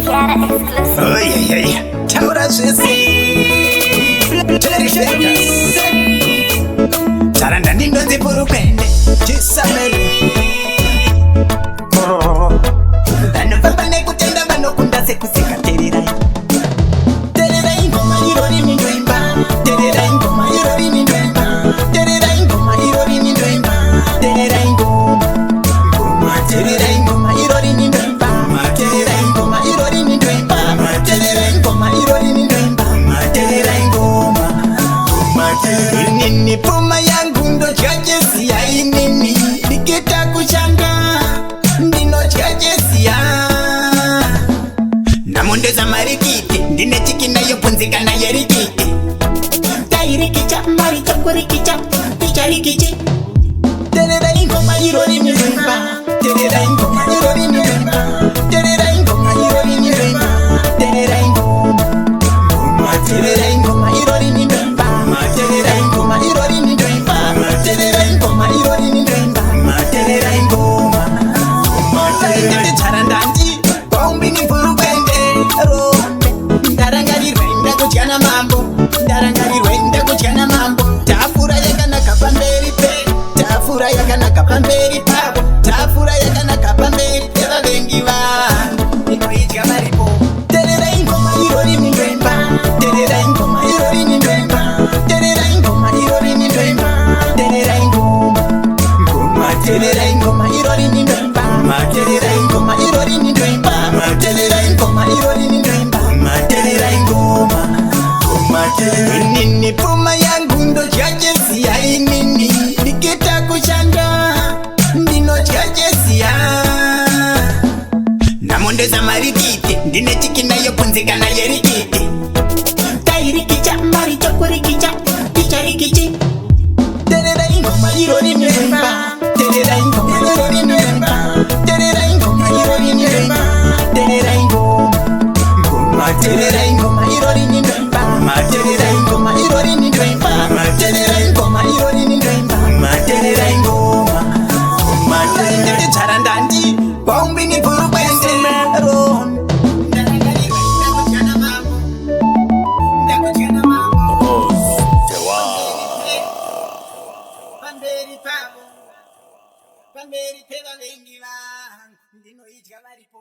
Chiara exclusive. Oi, ai, ai. Taura Charanda nindo zipurupende chisamele Vano vapane kutenda vano kunda sekuseka terirai Terirai ngoma irori mindoimba Terirai ngoma irori mindoimba Terirai ngoma irori mindoimba Terirai ngoma Terirai ngoma irori mindoimba Terirai ngoma irori mindoimba Terirai ngoma irori mindoimba Terirai ngoma Nini puma yangu ndo chajesia inini Nikita kushanga ndino chajesia Namondeza marikiti ndine chiki nayo punzika na yerikiti Tairikicha maricha kurikicha picha rikichi Terera ingoma irori mirimba Terera ingoma irori mirimba Terera ingoma irori mirimba Terera ingoma Terera ingoma irori mirimba Terera ingoma irori mirimba Terera ingoma irori mirimba Terera ingoma Terera charandandi Bombi ni purupende Ndarangarirwe ndakutyana mambo Ndarangarirwe ndakutyana mambo Tafura yakanaka pamberi pe Tafura yakanaka pamberi pabo Tafura yakanaka pamberi pevavengi vangu Inoitya varipo Terera ingoma irori mindwemba Terera ingoma irori mindwemba Terera ingoma irori mindwemba Terera ingoma Terera ingoma irori mindwemba Terera ingoma irori mindwemba Terera ingoma irori mindwemba Terera ingoma Nini puma yangu ndo chajesia inini Nikita kushanga ndino chajesia Namondeza marikiti ndine chiki nayo punzika na yerikiti Tairikicha maricha kurikicha picha rikichi Terera ingoma irori miremba Terera ingoma irori miremba Terera ingoma irori miremba Terera ingoma Terera ingoma irori miremba Terera ingoma irori miremba Terera ingoma irori miremba Terera ingoma Terera charandandi Bombi ni purupende Pamberi peva vengi vangu ndinoitya varipo